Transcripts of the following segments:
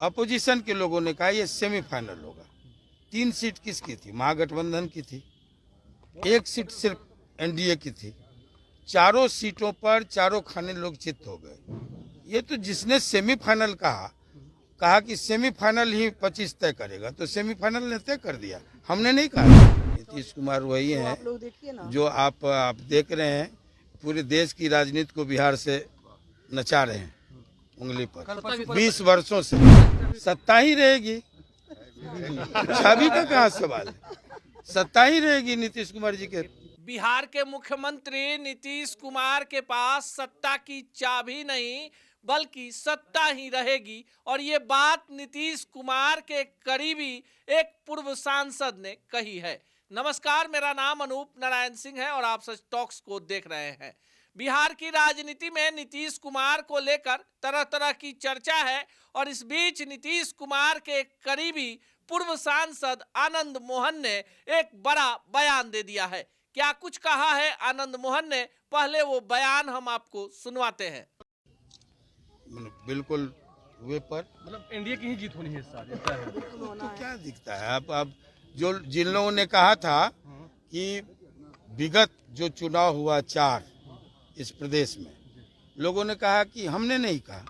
Opposition के लोगों ने कहा ये सेमीफाइनल होगा। 3 सीट किसकी थी? महागठबंधन की थी। 1 सीट सिर्फ एनडीए की थी। चारों सीटों पर चारों खाने लोग चित्त हो गए। ये तो जिसने सेमीफाइनल कहा कि सेमीफाइनल ही 25 तय करेगा, तो सेमीफाइनल ने तय कर दिया, हमने नहीं कहा। नीतीश कुमार वही हैं जो आप देख रहे हैं, पूरे देश की राजनीति को बिहार से नचा रहे हैं उंगली पर। 20 वर्षों से सत्ता ही रहेगी, छवि का कहाँ सवाल है, सत्ता ही रहेगी नीतीश कुमार जी के। बिहार के मुख्यमंत्री नीतीश कुमार के पास सत्ता की चाबी नहीं बल्कि सत्ता ही रहेगी, और ये बात नीतीश कुमार के करीबी एक पूर्व सांसद ने कही है। नमस्कार, मेरा नाम अनूप नारायण सिंह है और आप सच टॉक्स को देख रहे हैं। बिहार की राजनीति में नीतीश कुमार को लेकर तरह तरह की चर्चा है, और इस बीच नीतीश कुमार के करीबी पूर्व सांसद आनंद मोहन ने एक बड़ा बयान दे दिया है। क्या कुछ कहा है आनंद मोहन ने, पहले वो बयान हम आपको सुनवाते हैं। बिल्कुल हुए पर मतलब एनडीए की ही जीत होनी है इस साल, तो क्या दिखता है? अब जो जिन लोगों ने कहा था कि विगत जो चुनाव हुआ 4 इस प्रदेश में, लोगों ने कहा कि हमने नहीं कहा,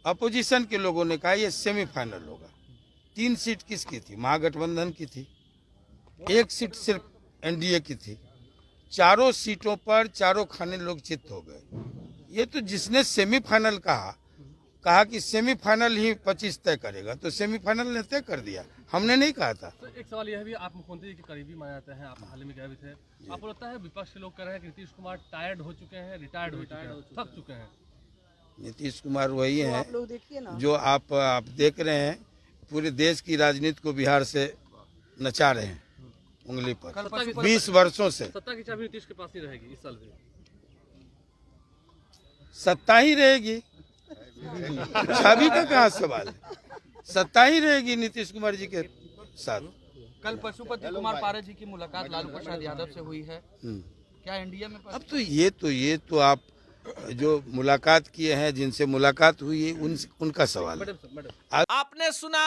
अपोजिशन के लोगों ने कहा ये सेमीफाइनल होगा। 3 सीट किसकी थी? महागठबंधन की थी। 1 सीट सिर्फ एनडीए की थी। चारों सीटों पर चारों खाने लोग चित्त हो गए। ये तो जिसने सेमीफाइनल कहा कि सेमीफाइनल ही 25 तय करेगा, तो सेमीफाइनल ने तय कर दिया, हमने नहीं कहा था। तो एक सवाल यह भी, आप मुख्यमंत्री जी के करीबी माने जाते हैं, आप हाल ही में गए भी थे, आपको लगता है विपक्ष के लोग कह रहे हैं कि नीतीश कुमार टायर्ड हो चुके हैं, रिटायर्ड हो चुके हैं, थक चुके हैं? नीतीश कुमार वही हैं जो आप देख रहे हैं, पूरे देश की राजनीति को बिहार से नचा रहे हैं उंगली पर। 20 वर्षों से सत्ता की चाबी नीतीश के पास ही रहेगी इस साल भी? सत्ता ही रहेगी, छवि का कहाँ सवाल है, सत्ता ही रहेगी नीतीश कुमार जी के साथ। कल पशुपति कुमार पारे जी की मुलाकात लालू प्रसाद यादव से हुई है, क्या एनडीए में अब तो ये तो आप जो मुलाकात किए हैं, जिनसे मुलाकात हुई है, उनका सवाल है। आपने सुना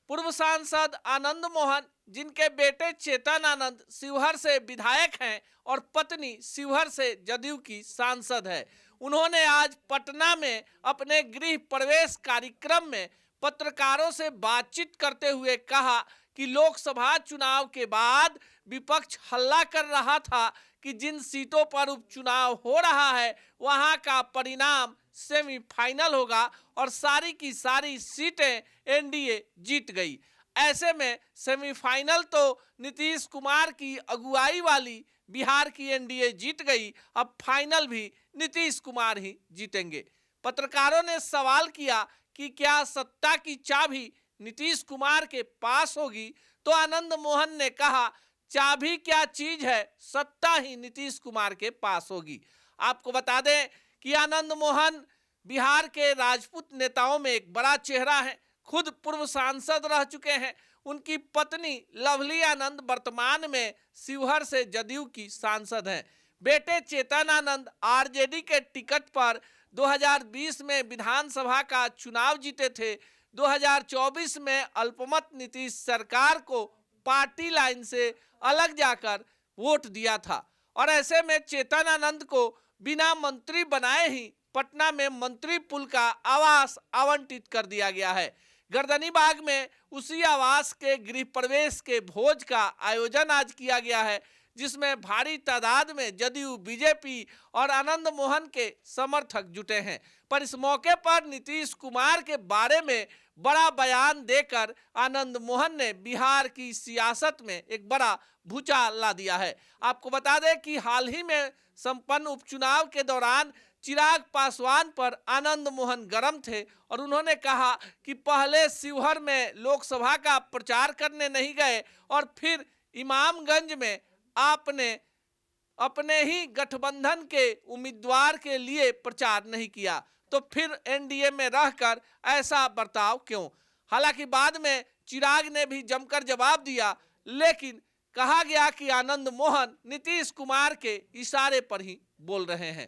पूर्व सांसद आनंद मोहन, जिनके बेटे चेतन आनंद शिवहर से विधायक हैं और पत्नी शिवहर से जदयू की सांसद है। उन्होंने आज पटना में अपने गृह प्रवेश कार्यक्रम में पत्रकारों से बातचीत करते हुए कहा कि लोकसभा चुनाव के बाद विपक्ष हल्ला कर रहा था कि जिन सीटों पर उपचुनाव हो रहा है वहां का परिणाम सेमीफाइनल होगा, और सारी की सारी सीटें एनडीए जीत गई। ऐसे में सेमीफाइनल तो नीतीश कुमार की अगुवाई वाली बिहार की एनडीए जीत गई, अब फाइनल भी नीतीश कुमार ही जीतेंगे। पत्रकारों ने सवाल किया कि क्या सत्ता की चाबी नीतीश कुमार के पास होगी, तो आनंद मोहन ने कहा चाबी क्या चीज है, सत्ता ही नीतीश कुमार के पास होगी। आपको बता दें कि आनंद मोहन बिहार के राजपूत नेताओं में एक बड़ा चेहरा है, खुद पूर्व सांसद रह चुके हैं। उनकी पत्नी लवली आनंद वर्तमान में शिवहर से जदयू की सांसद हैं। बेटे चेतन आनंद आरजेडी के टिकट पर 2020 में विधानसभा का चुनाव जीते थे। 2024 में अल्पमत नीतीश सरकार को पार्टी लाइन से अलग जाकर वोट दिया था, और ऐसे में चेतन आनंद को बिना मंत्री बनाए ही पटना में मंत्री पुल का आवास आवंटित कर दिया गया है। गर्दनीबाग में उसी आवास के गृह प्रवेश के भोज का आयोजन आज किया गया है, जिसमें भारी तादाद में जदयू, बीजेपी और आनंद मोहन के समर्थक जुटे हैं। पर इस मौके पर नीतीश कुमार के बारे में बड़ा बयान देकर आनंद मोहन ने बिहार की सियासत में एक बड़ा भूचाल ला दिया है। आपको बता दें कि हाल ही में संपन्न उपचुनाव के दौरान चिराग पासवान पर आनंद मोहन गरम थे, और उन्होंने कहा कि पहले शिवहर में लोकसभा का प्रचार करने नहीं गए और फिर इमामगंज में आपने अपने ही गठबंधन के उम्मीदवार के लिए प्रचार नहीं किया, तो फिर एनडीए में रहकर ऐसा बर्ताव क्यों? हालांकि बाद में चिराग ने भी जमकर जवाब दिया, लेकिन कहा गया कि आनंद मोहन नीतीश कुमार के इशारे पर ही बोल रहे हैं।